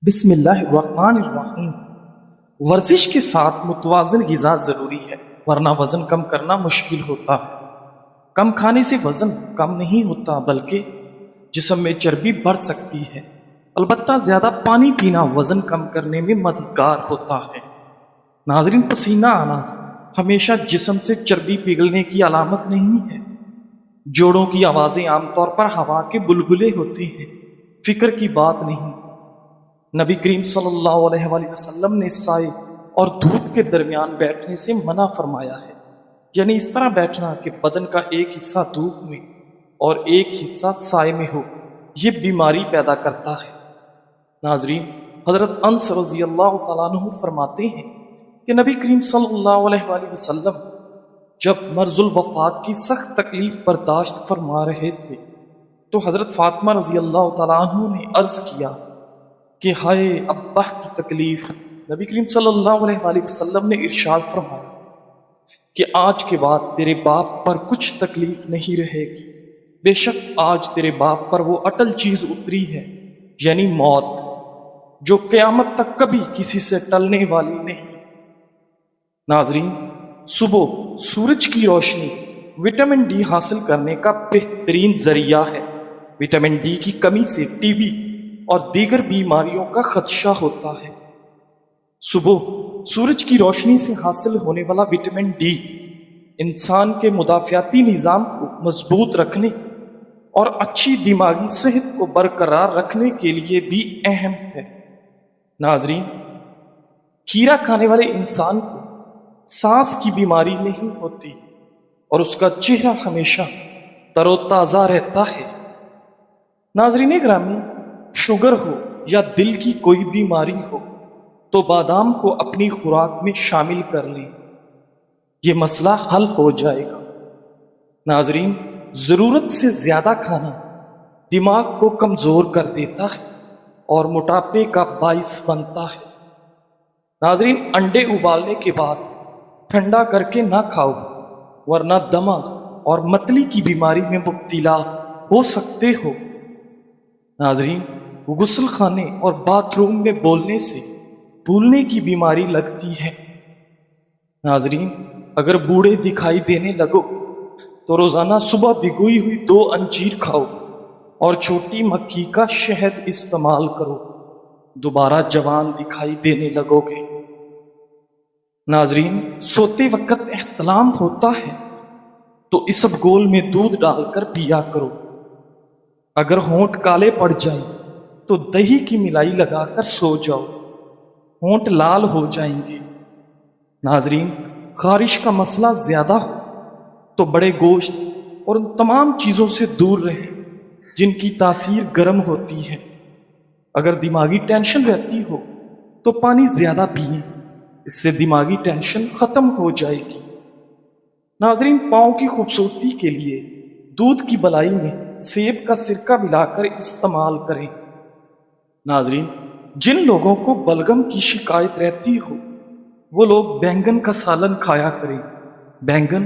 بسم اللہ الرحمن الرحیم۔ ورزش کے ساتھ متوازن غذا ضروری ہے، ورنہ وزن کم کرنا مشکل ہوتا ہے۔ کم کھانے سے وزن کم نہیں ہوتا بلکہ جسم میں چربی بڑھ سکتی ہے۔ البتہ زیادہ پانی پینا وزن کم کرنے میں مددگار ہوتا ہے۔ ناظرین، پسینہ آنا ہمیشہ جسم سے چربی پگھلنے کی علامت نہیں ہے۔ جوڑوں کی آوازیں عام طور پر ہوا کے بلبلے ہوتے ہیں، فکر کی بات نہیں۔ نبی کریم صلی اللہ علیہ وآلہ وسلم نے سائے اور دھوپ کے درمیان بیٹھنے سے منع فرمایا ہے، یعنی اس طرح بیٹھنا کہ بدن کا ایک حصہ دھوپ میں اور ایک حصہ سائے میں ہو۔ یہ بیماری پیدا کرتا ہے۔ ناظرین، حضرت انس رضی اللہ تعالیٰ عنہ فرماتے ہیں کہ نبی کریم صلی اللہ علیہ وآلہ وسلم جب مرض الوفات کی سخت تکلیف برداشت فرما رہے تھے تو حضرت فاطمہ رضی اللہ تعالیٰ عنہ نے عرض کیا کہ ہائے ابا کی تکلیف۔ نبی کریم صلی اللہ علیہ وآلہ وسلم نے ارشاد فرمایا کہ آج کے بعد تیرے باپ پر کچھ تکلیف نہیں رہے گی، بے شک آج تیرے باپ پر وہ اٹل چیز اتری ہے، یعنی موت، جو قیامت تک کبھی کسی سے ٹلنے والی نہیں۔ ناظرین، صبح سورج کی روشنی وٹامن ڈی حاصل کرنے کا بہترین ذریعہ ہے۔ وٹامن ڈی کی کمی سے ٹی بی اور دیگر بیماریوں کا خدشہ ہوتا ہے۔ صبح سورج کی روشنی سے حاصل ہونے والا وٹامن ڈی انسان کے مدافعاتی نظام کو مضبوط رکھنے اور اچھی دماغی صحت کو برقرار رکھنے کے لیے بھی اہم ہے۔ ناظرین، کھیرا کھانے والے انسان کو سانس کی بیماری نہیں ہوتی اور اس کا چہرہ ہمیشہ تر و تازہ رہتا ہے۔ ناظرین گرامی، شوگر ہو یا دل کی کوئی بیماری ہو تو بادام کو اپنی خوراک میں شامل کر لیں، یہ مسئلہ حل ہو جائے گا۔ ناظرین، ضرورت سے زیادہ کھانا دماغ کو کمزور کر دیتا ہے اور موٹاپے کا باعث بنتا ہے۔ ناظرین، انڈے ابالنے کے بعد ٹھنڈا کر کے نہ کھاؤ، ورنہ دمہ اور متلی کی بیماری میں مبتلا ہو سکتے ہو۔ ناظرین، غسل خانے اور باتھ روم میں بولنے سے بھولنے کی بیماری لگتی ہے۔ ناظرین، اگر بوڑھے دکھائی دینے لگو تو روزانہ صبح بھگوئی ہوئی 2 انجیر کھاؤ اور چھوٹی مکھی کا شہد استعمال کرو، دوبارہ جوان دکھائی دینے لگو گے۔ ناظرین، سوتے وقت احتلام ہوتا ہے تو اسبگول میں دودھ ڈال کر پیا کرو۔ اگر ہونٹ کالے پڑ جائیں تو دہی کی ملائی لگا کر سو جاؤ، ہونٹ لال ہو جائیں گے۔ ناظرین، خارش کا مسئلہ زیادہ ہو تو بڑے گوشت اور ان تمام چیزوں سے دور رہیں جن کی تاثیر گرم ہوتی ہے۔ اگر دماغی ٹینشن رہتی ہو تو پانی زیادہ پئیں، اس سے دماغی ٹینشن ختم ہو جائے گی۔ ناظرین، پاؤں کی خوبصورتی کے لیے دودھ کی بلائی میں سیب کا سرکہ ملا کر استعمال کریں۔ ناظرین، جن لوگوں کو بلغم کی شکایت رہتی ہو وہ لوگ بینگن کا سالن کھایا کریں۔ بینگن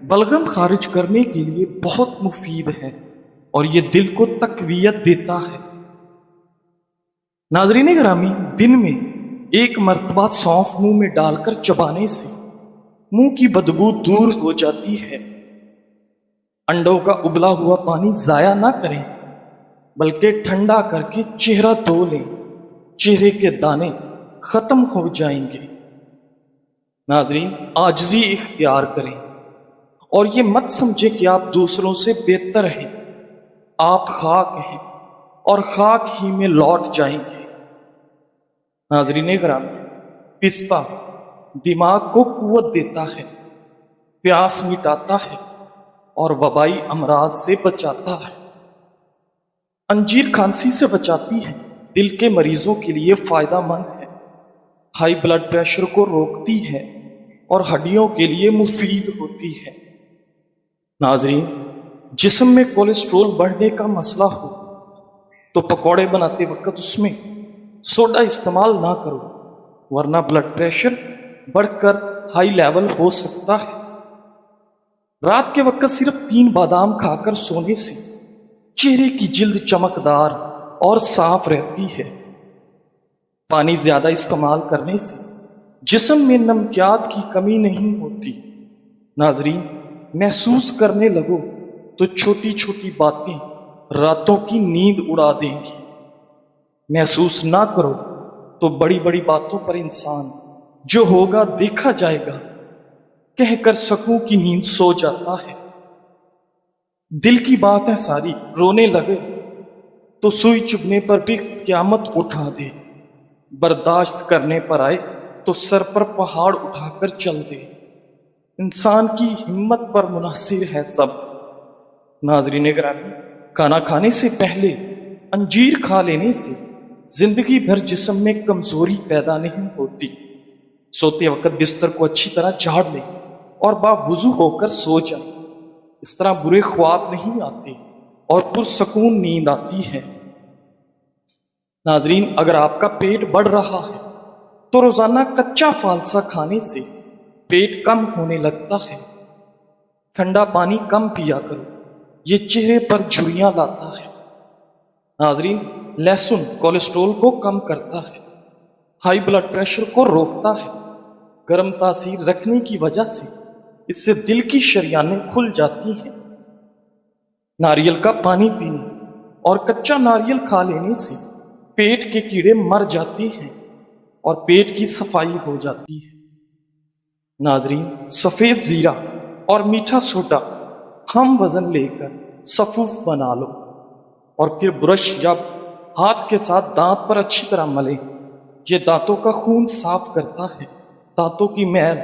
بلغم خارج کرنے کے لیے بہت مفید ہے اور یہ دل کو تقویت دیتا ہے۔ ناظرین گرامی، دن میں 1 مرتبہ سونف منہ میں ڈال کر چبانے سے منہ کی بدبو دور ہو جاتی ہے۔ انڈوں کا ابلا ہوا پانی ضائع نہ کریں بلکہ ٹھنڈا کر کے چہرہ دھو لیں، چہرے کے دانے ختم ہو جائیں گے۔ ناظرین، عاجزی اختیار کریں اور یہ مت سمجھیں کہ آپ دوسروں سے بہتر ہیں۔ آپ خاک ہیں اور خاک ہی میں لوٹ جائیں گے۔ ناظرین گرامی، پستہ دماغ کو قوت دیتا ہے، پیاس مٹاتا ہے اور وبائی امراض سے بچاتا ہے۔ انجیر کھانسی سے بچاتی ہے، دل کے مریضوں کے لیے فائدہ مند ہے، ہائی بلڈ پریشر کو روکتی ہے اور ہڈیوں کے لیے مفید ہوتی ہے۔ ناظرین، جسم میں کولیسٹرول بڑھنے کا مسئلہ ہو تو پکوڑے بناتے وقت اس میں سوڈا استعمال نہ کرو، ورنہ بلڈ پریشر بڑھ کر ہائی لیول ہو سکتا ہے۔ رات کے وقت صرف 3 بادام کھا کر سونے سے چہرے کی جلد چمکدار اور صاف رہتی ہے۔ پانی زیادہ استعمال کرنے سے جسم میں نمکیات کی کمی نہیں ہوتی۔ ناظرین، محسوس کرنے لگو تو چھوٹی چھوٹی باتیں راتوں کی نیند اڑا دیں گی۔ محسوس نہ کرو تو بڑی بڑی باتوں پر انسان جو ہوگا دیکھا جائے گا کہہ کر سکوں کی نیند سو جاتا ہے۔ دل کی بات ہے ساری، رونے لگے تو سوئی چبھنے پر بھی قیامت اٹھا دے، برداشت کرنے پر آئے تو سر پر پہاڑ اٹھا کر چل دے۔ انسان کی ہمت پر منحصر ہے سب۔ ناظرین گرامی، کھانا کھانے سے پہلے انجیر کھا لینے سے زندگی بھر جسم میں کمزوری پیدا نہیں ہوتی۔ سوتے وقت بستر کو اچھی طرح جھاڑ لیں اور باوضو ہو کر سو جائیں، اس طرح برے خواب نہیں آتے اور پرسکون نیند آتی ہے۔ ناظرین، اگر آپ کا پیٹ بڑھ رہا ہے تو روزانہ کچا فالسا کھانے سے پیٹ کم ہونے لگتا ہے۔ ٹھنڈا پانی کم پیا کرو، یہ چہرے پر جھریاں لاتا ہے۔ ناظرین، لہسن کولیسٹرول کو کم کرتا ہے، ہائی بلڈ پریشر کو روکتا ہے۔ گرم تاثیر رکھنے کی وجہ سے اس سے دل کی شریانیں کھل جاتی ہیں۔ ناریل کا پانی پینے اور کچا ناریل کھا لینے سے پیٹ کے کیڑے مر جاتے ہیں اور پیٹ کی صفائی ہو جاتی ہے۔ ناظرین، سفید زیرہ اور میٹھا سوڈا ہم وزن لے کر صفوف بنا لو اور پھر برش جب ہاتھ کے ساتھ دانت پر اچھی طرح ملیں۔ یہ دانتوں کا خون صاف کرتا ہے، دانتوں کی میل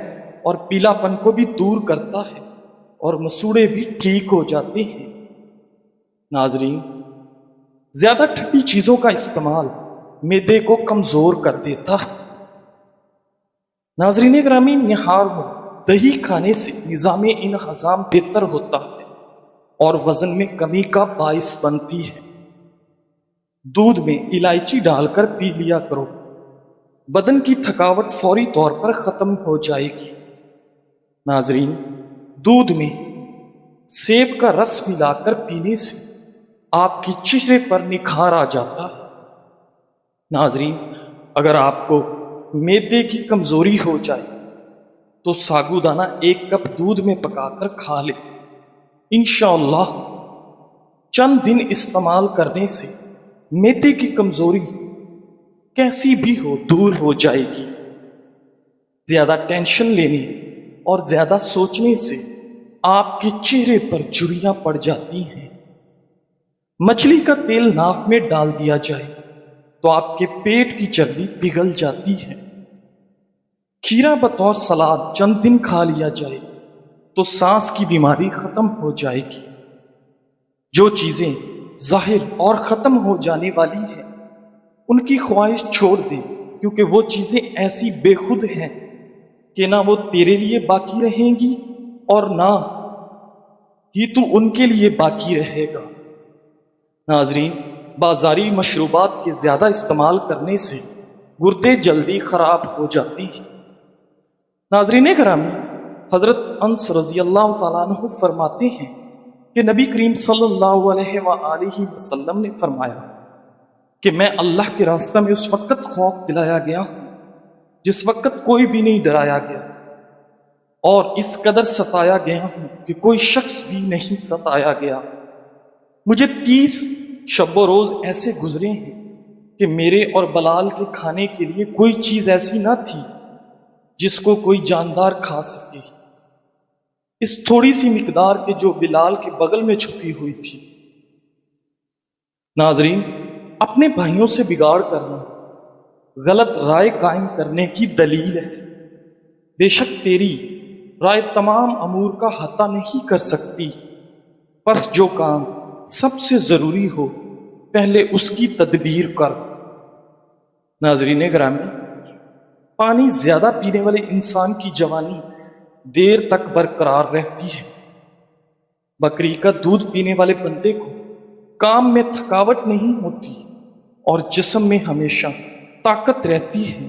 اور پیلا پن کو بھی دور کرتا ہے اور مسوڑے بھی ٹھیک ہو جاتے ہیں۔ ناظرین، زیادہ ٹھنڈی چیزوں کا استعمال معدے کو کمزور کر دیتا ہے۔ ناظرین گرامی، نہار میں دہی کھانے سے نظام انہضام بہتر ہوتا ہے اور وزن میں کمی کا باعث بنتی ہے۔ دودھ میں الائچی ڈال کر پی لیا کرو، بدن کی تھکاوٹ فوری طور پر ختم ہو جائے گی۔ ناظرین، دودھ میں سیب کا رس ملا کر پینے سے آپ کے چہرے پر نکھار آ جاتا ہے۔ ناظرین، اگر آپ کو معدے کی کمزوری ہو جائے تو ساگو دانہ 1 کپ دودھ میں پکا کر کھا لے، انشاءاللہ چند دن استعمال کرنے سے معدے کی کمزوری کیسی بھی ہو دور ہو جائے گی۔ زیادہ ٹینشن لینے اور زیادہ سوچنے سے آپ کے چہرے پر جھریاں پڑ جاتی ہیں۔ مچھلی کا تیل ناک میں ڈال دیا جائے تو آپ کے پیٹ کی چربی پگھل جاتی ہے۔ کھیرا بطور سلاد چند دن کھا لیا جائے تو سانس کی بیماری ختم ہو جائے گی۔ جو چیزیں ظاہر اور ختم ہو جانے والی ہیں ان کی خواہش چھوڑ دیں، کیونکہ وہ چیزیں ایسی بے خود ہیں کہ نہ وہ تیرے لیے باقی رہیں گی اور نہ ہی تو ان کے لیے باقی رہے گا۔ ناظرین، بازاری مشروبات کے زیادہ استعمال کرنے سے گردے جلدی خراب ہو جاتے ہیں۔ ناظرین گرامی، حضرت انس رضی اللہ تعالیٰ عنہ فرماتے ہیں کہ نبی کریم صلی اللہ علیہ وآلہ وسلم نے فرمایا کہ میں اللہ کے راستہ میں اس وقت خوف دلایا گیا ہوں جس وقت کوئی بھی نہیں ڈرایا گیا، اور اس قدر ستایا گیا ہوں کہ کوئی شخص بھی نہیں ستایا گیا۔ مجھے 30 شب و روز ایسے گزرے ہیں کہ میرے اور بلال کے کھانے کے لیے کوئی چیز ایسی نہ تھی جس کو کوئی جاندار کھا سکے، اس تھوڑی سی مقدار کے جو بلال کے بغل میں چھپی ہوئی تھی۔ ناظرین، اپنے بھائیوں سے بگاڑ کرنا غلط رائے قائم کرنے کی دلیل ہے۔ بے شک تیری رائے تمام امور کا احاطہ نہیں کر سکتی، پس جو کام سب سے ضروری ہو پہلے اس کی تدبیر کر۔ ناظرین گرامی، پانی زیادہ پینے والے انسان کی جوانی دیر تک برقرار رہتی ہے۔ بکری کا دودھ پینے والے بندے کو کام میں تھکاوٹ نہیں ہوتی اور جسم میں ہمیشہ طاقت رہتی ہے۔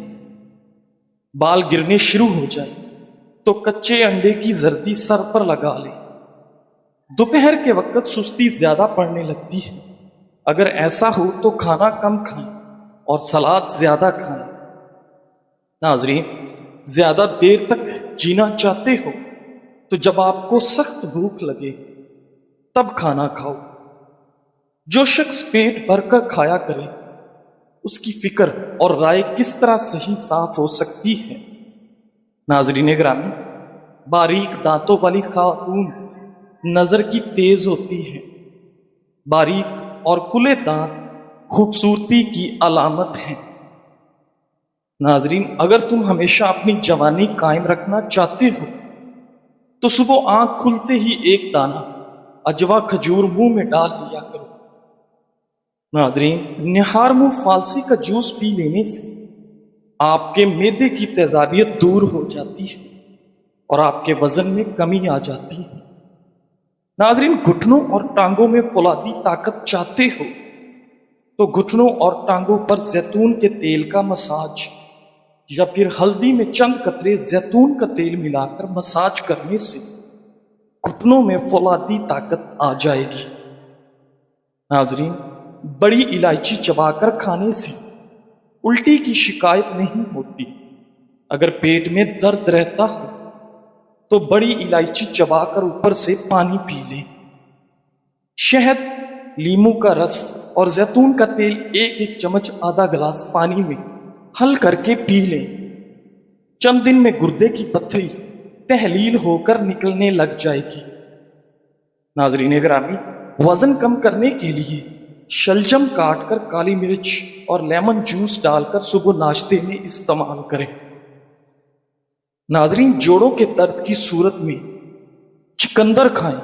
بال گرنے شروع ہو جائے تو کچے انڈے کی زردی سر پر لگا لے۔ دوپہر کے وقت سستی زیادہ پڑنے لگتی ہے، اگر ایسا ہو تو کھانا کم کھائیں اور سلاد زیادہ کھائیں۔ ناظرین، زیادہ دیر تک جینا چاہتے ہو تو جب آپ کو سخت بھوک لگے تب کھانا کھاؤ۔ جو شخص پیٹ بھر کر کھایا کرے اس کی فکر اور رائے کس طرح صحیح صاف ہو سکتی ہے؟ ناظرین گرامی، باریک دانتوں والی خاتون نظر کی تیز ہوتی ہے۔ باریک اور کھلے دانت خوبصورتی کی علامت ہیں۔ ناظرین، اگر تم ہمیشہ اپنی جوانی قائم رکھنا چاہتے ہو تو صبح آنکھ کھلتے ہی ایک دانہ اجوا کھجور منہ میں ڈال لیا کرو۔ ناظرین، نہار منہ فالسی کا جوس پی لینے سے آپ کے معدے کی تیزابیت دور ہو جاتی ہے اور آپ کے وزن میں کمی آ جاتی ہے۔ ناظرین، گھٹنوں اور ٹانگوں میں فولادی طاقت چاہتے ہو تو گھٹنوں اور ٹانگوں پر زیتون کے تیل کا مساج یا پھر ہلدی میں چند قطرے زیتون کا تیل ملا کر مساج کرنے سے گھٹنوں میں فولادی طاقت آ جائے گی۔ ناظرین، بڑی الائچی چبا کر کھانے سے الٹی کی شکایت نہیں ہوتی۔ اگر پیٹ میں درد رہتا ہو تو بڑی الائچی چبا کر اوپر سے پانی پی لیں۔ شہد، لیمو کا رس اور زیتون کا تیل ایک ایک چمچ آدھا گلاس پانی میں حل کر کے پی لیں۔ چند دن میں گردے کی پتھری تحلیل ہو کر نکلنے لگ جائے گی۔ ناظرین گرامی، وزن کم کرنے کے لیے شلجم کاٹ کر کالی مرچ اور لیمن جوس ڈال کر صبح ناشتے میں استعمال کریں۔ ناظرین، جوڑوں کے درد کی صورت میں چقندر کھائیں۔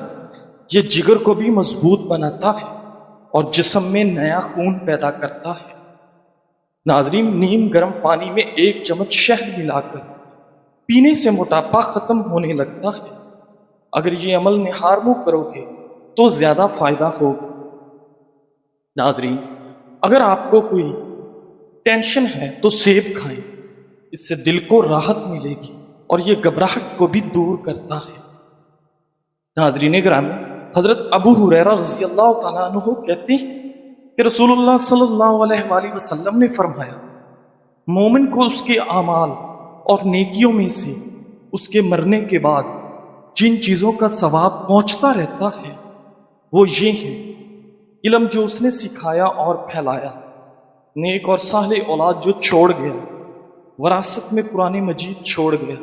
یہ جگر کو بھی مضبوط بناتا ہے اور جسم میں نیا خون پیدا کرتا ہے۔ ناظرین، نیم گرم پانی میں ایک چمچ شہد ملا کر پینے سے موٹاپا ختم ہونے لگتا ہے۔ اگر یہ عمل نہار منہ کرو گے تو زیادہ فائدہ ہوگا۔ ناظرین، اگر آپ کو کوئی ٹینشن ہے تو سیب کھائیں، اس سے دل کو راحت ملے گی اور یہ گھبراہٹ کو بھی دور کرتا ہے۔ ناظرین گرامی، حضرت ابو ہریرہ رضی اللہ تعالیٰ عنہ کہتے ہیں کہ رسول اللہ صلی اللہ علیہ وآلہ وسلم نے فرمایا، مومن کو اس کے اعمال اور نیکیوں میں سے اس کے مرنے کے بعد جن چیزوں کا ثواب پہنچتا رہتا ہے وہ یہ ہیں: علم جو اس نے سکھایا اور پھیلایا، نیک اور صالح اولاد جو چھوڑ گیا، وراثت میں قرآن مجید چھوڑ گیا،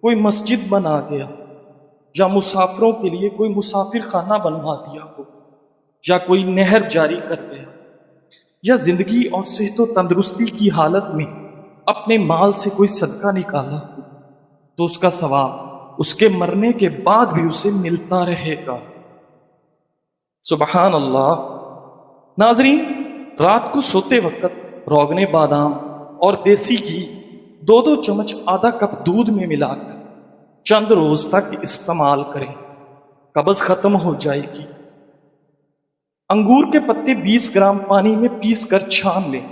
کوئی مسجد بنا گیا، یا مسافروں کے لیے کوئی مسافر خانہ بنوا دیا ہو، یا کوئی نہر جاری کر گیا، یا زندگی اور صحت و تندرستی کی حالت میں اپنے مال سے کوئی صدقہ نکالا ہو تو اس کا ثواب اس کے مرنے کے بعد بھی اسے ملتا رہے گا۔ سبحان اللہ۔ ناظرین، رات کو سوتے وقت روغن بادام اور دیسی گھی 2 چمچ آدھا کپ دودھ میں ملا کر چند روز تک استعمال کریں، قبض ختم ہو جائے گی۔ انگور کے پتے 20 گرام پانی میں پیس کر چھان لیں،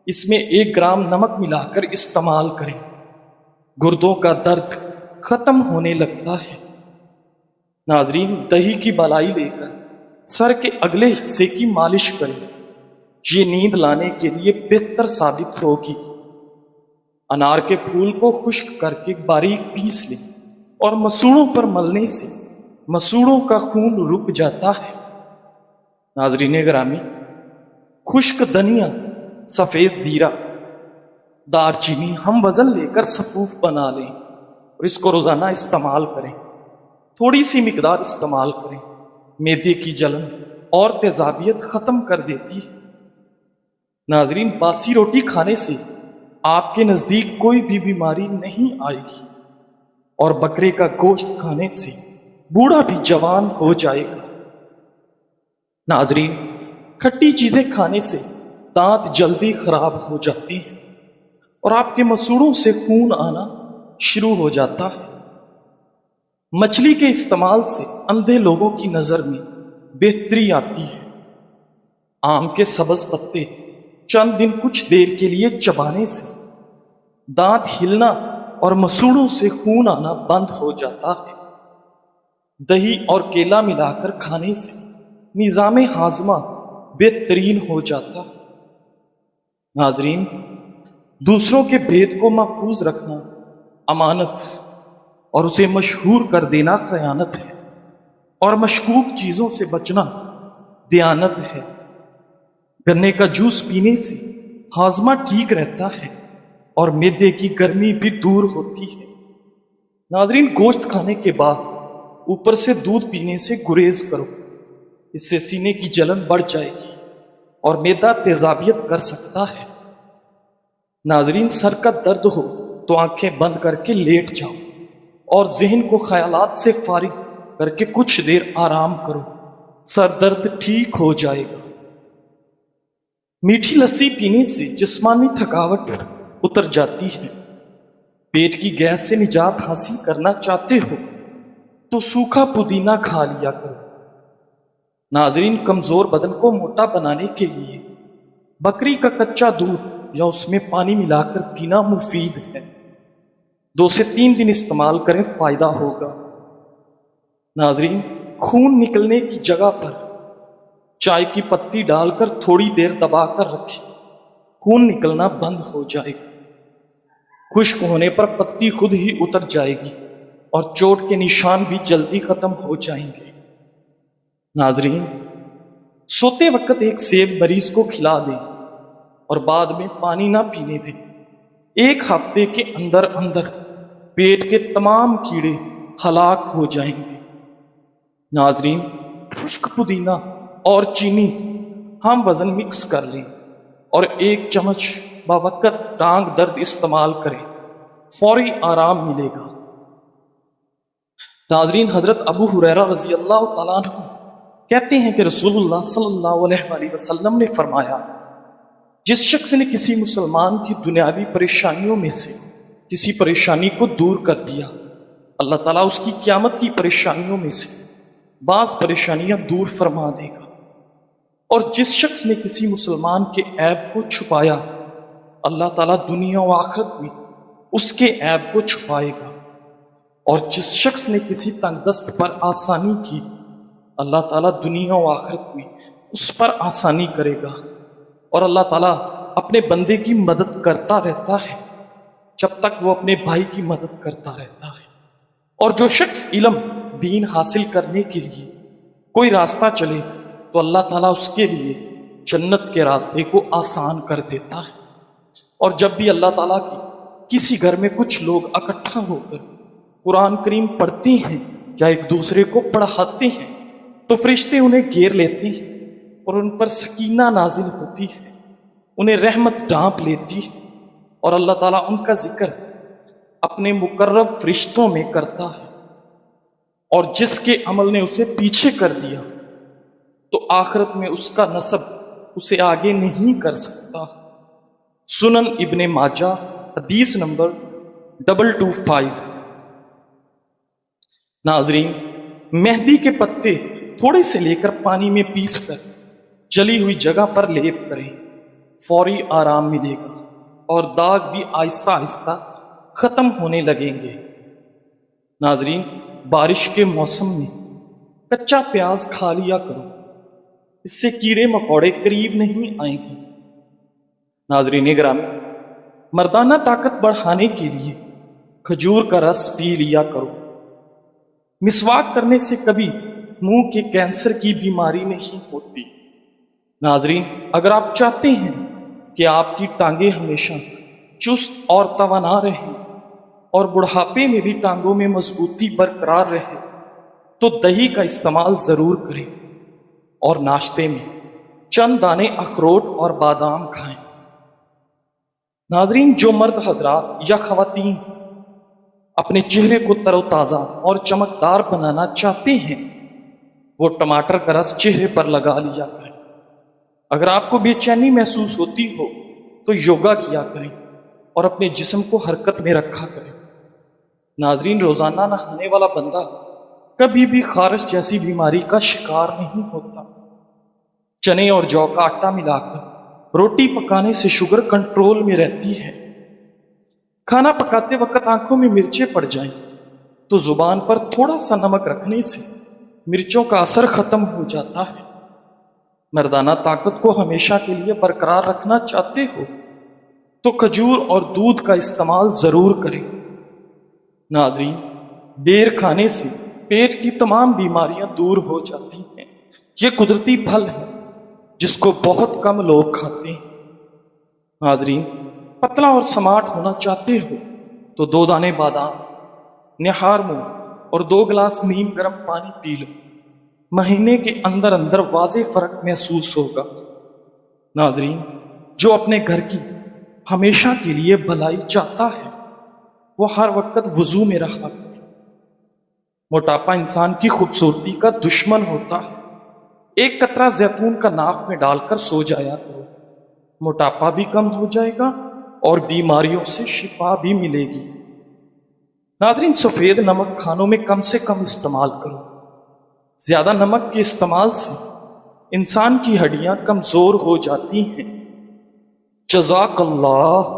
اس میں 1 گرام نمک ملا کر استعمال کریں، گردوں کا درد ختم ہونے لگتا ہے۔ ناظرین، دہی کی بالائی لے کر سر کے اگلے حصے کی مالش کریں، یہ نیند لانے کے لیے بہتر ثابت ہوگی۔ انار کے پھول کو خشک کر کے باریک پیس لیں اور مسوڑوں پر ملنے سے مسوڑوں کا خون رک جاتا ہے۔ ناظرین گرامی، خشک دھنیا، سفید زیرہ، دار چینی ہم وزن لے کر سفوف بنا لیں اور اس کو روزانہ استعمال کریں۔ تھوڑی سی مقدار استعمال کریں، معدے کی جلن اور تیزابیت ختم کر دیتی ہے۔ ناظرین، باسی روٹی کھانے سے آپ کے نزدیک کوئی بھی بیماری نہیں آئے گی اور بکرے کا گوشت کھانے سے بوڑھا بھی جوان ہو جائے گا۔ ناظرین، کھٹی چیزیں کھانے سے دانت جلدی خراب ہو جاتے ہیں اور آپ کے مسوڑوں سے خون آنا شروع ہو جاتا ہے۔ مچھلی کے استعمال سے اندھے لوگوں کی نظر میں بہتری آتی ہے۔ آم کے سبز پتے چند دن کچھ دیر کے لیے چبانے سے دانت ہلنا اور مسوڑوں سے خون آنا بند ہو جاتا ہے۔ دہی اور کیلا ملا کر کھانے سے نظام ہاضمہ بہترین ہو جاتا ہے۔ ناظرین، دوسروں کے بھید کو محفوظ رکھنا امانت اور اسے مشہور کر دینا خیانت ہے، اور مشکوک چیزوں سے بچنا دیانت ہے۔ گنے کا جوس پینے سے ہاضمہ ٹھیک رہتا ہے اور معدے کی گرمی بھی دور ہوتی ہے۔ ناظرین، گوشت کھانے کے بعد اوپر سے دودھ پینے سے گریز کرو، اس سے سینے کی جلن بڑھ جائے گی اور معدہ تیزابیت کر سکتا ہے۔ ناظرین، سر کا درد ہو تو آنکھیں بند کر کے لیٹ جاؤ اور ذہن کو خیالات سے فارغ کر کے کچھ دیر آرام کرو، سر درد ٹھیک ہو جائے گا۔ میٹھی لسی پینے سے جسمانی تھکاوٹ اتر جاتی ہے۔ پیٹ کی گیس سے نجات حاصل کرنا چاہتے ہو تو سوکھا پودینہ کھا لیا کرو۔ ناظرین، کمزور بدن کو موٹا بنانے کے لیے بکری کا کچا دودھ یا اس میں پانی ملا کر پینا مفید ہے۔ 2 سے 3 دن استعمال کریں، فائدہ ہوگا۔ ناظرین، خون نکلنے کی جگہ پر چائے کی پتی ڈال کر تھوڑی دیر دبا کر رکھیں، خون نکلنا بند ہو جائے گا۔ خشک ہونے پر پتی خود ہی اتر جائے گی اور چوٹ کے نشان بھی جلدی ختم ہو جائیں گے۔ ناظرین، سوتے وقت ایک سیب مریض کو کھلا دیں اور بعد میں پانی نہ پینے دیں۔ 1 ہفتے کے اندر اندر پیٹ کے تمام کیڑے ہلاک ہو جائیں گے۔ ناظرین، خشک پودینہ اور چینی ہم وزن مکس کر لیں اور 1 چمچ بوقت ٹانگ درد استعمال کریں، فوری آرام ملے گا۔ ناظرین، حضرت ابو ہریرہ رضی اللہ تعالیٰ عنہ کہتے ہیں کہ رسول اللہ صلی اللہ علیہ وسلم نے فرمایا، جس شخص نے کسی مسلمان کی دنیاوی پریشانیوں میں سے کسی پریشانی کو دور کر دیا، اللہ تعالیٰ اس کی قیامت کی پریشانیوں میں سے بعض پریشانیاں دور فرما دے گا۔ اور جس شخص نے کسی مسلمان کے عیب کو چھپایا، اللہ تعالیٰ دنیا و آخرت میں اس کے عیب کو چھپائے گا۔ اور جس شخص نے کسی تنگ دست پر آسانی کی، اللہ تعالیٰ دنیا و آخرت میں اس پر آسانی کرے گا۔ اور اللہ تعالیٰ اپنے بندے کی مدد کرتا رہتا ہے جب تک وہ اپنے بھائی کی مدد کرتا رہتا ہے۔ اور جو شخص علم دین حاصل کرنے کے لیے کوئی راستہ چلے تو اللہ تعالیٰ اس کے لیے جنت کے راستے کو آسان کر دیتا ہے۔ اور جب بھی اللہ تعالیٰ کی کسی گھر میں کچھ لوگ اکٹھا ہو کر قرآن کریم پڑھتے ہیں یا ایک دوسرے کو پڑھاتے ہیں تو فرشتے انہیں گھیر لیتے ہیں اور ان پر سکینہ نازل ہوتی ہے، انہیں رحمت ڈھانپ لیتی ہے، اور اللہ تعالیٰ ان کا ذکر اپنے مقرب فرشتوں میں کرتا ہے۔ اور جس کے عمل نے اسے پیچھے کر دیا تو آخرت میں اس کا نسب اسے آگے نہیں کر سکتا۔ سنن ابن ماجہ حدیث نمبر 225۔ ناظرین، مہندی کے پتے تھوڑے سے لے کر پانی میں پیس کر جلی ہوئی جگہ پر لیپ کریں، فوری آرام ملے گا اور داغ بھی آہستہ آہستہ ختم ہونے لگیں گے۔ ناظرین، بارش کے موسم میں کچا پیاز کھا لیا کرو، اس سے کیڑے مکوڑے قریب نہیں آئیں گی۔ ناظرین گرامی، مردانہ طاقت بڑھانے کے لیے کھجور کا رس پی لیا کرو۔ مسواک کرنے سے کبھی منہ کے کینسر کی بیماری نہیں ہوتی۔ ناظرین، اگر آپ چاہتے ہیں کہ آپ کی ٹانگیں ہمیشہ چست اور توانا رہیں اور بڑھاپے میں بھی ٹانگوں میں مضبوطی برقرار رہے تو دہی کا استعمال ضرور کریں اور ناشتے میں چند دانے اخروٹ اور بادام کھائیں۔ ناظرین، جو مرد حضرات یا خواتین اپنے چہرے کو تر و تازہ اور چمکدار بنانا چاہتے ہیں وہ ٹماٹر کا رس چہرے پر لگا لیا کریں۔ اگر آپ کو بے چینی محسوس ہوتی ہو تو یوگا کیا کریں اور اپنے جسم کو حرکت میں رکھا کریں۔ ناظرین، روزانہ نہانے والا بندہ کبھی بھی خارش جیسی بیماری کا شکار نہیں ہوتا۔ چنے اور جو کا آٹا ملا کر روٹی پکانے سے شوگر کنٹرول میں رہتی ہے۔ کھانا پکاتے وقت آنکھوں میں مرچیں پڑ جائیں تو زبان پر تھوڑا سا نمک رکھنے سے مرچوں کا اثر ختم ہو جاتا ہے۔ مردانہ طاقت کو ہمیشہ کے لیے برقرار رکھنا چاہتے ہو تو کھجور اور دودھ کا استعمال ضرور کریں۔ ناظرین، بیر کھانے سے پیٹ کی تمام بیماریاں دور ہو جاتی ہیں۔ یہ قدرتی پھل ہے جس کو بہت کم لوگ کھاتے ہیں۔ ناظرین، پتلا اور سمارٹ ہونا چاہتے ہو تو 2 دانے بادام نہار منہ اور 2 گلاس نیم گرم پانی پی لو۔ مہینے کے اندر اندر واضح فرق محسوس ہوگا۔ ناظرین، جو اپنے گھر کی ہمیشہ کے لیے بھلائی چاہتا ہے وہ ہر وقت وضو میں رہا کرے۔ موٹاپا انسان کی خوبصورتی کا دشمن ہوتا ہے۔ ایک قطرہ زیتون کا ناک میں ڈال کر سو جایا کرو، موٹاپا بھی کم ہو جائے گا اور بیماریوں سے شفا بھی ملے گی۔ ناظرین، سفید نمک کھانوں میں کم سے کم استعمال کرو۔ زیادہ نمک کے استعمال سے انسان کی ہڈیاں کمزور ہو جاتی ہیں۔ جزاک اللہ۔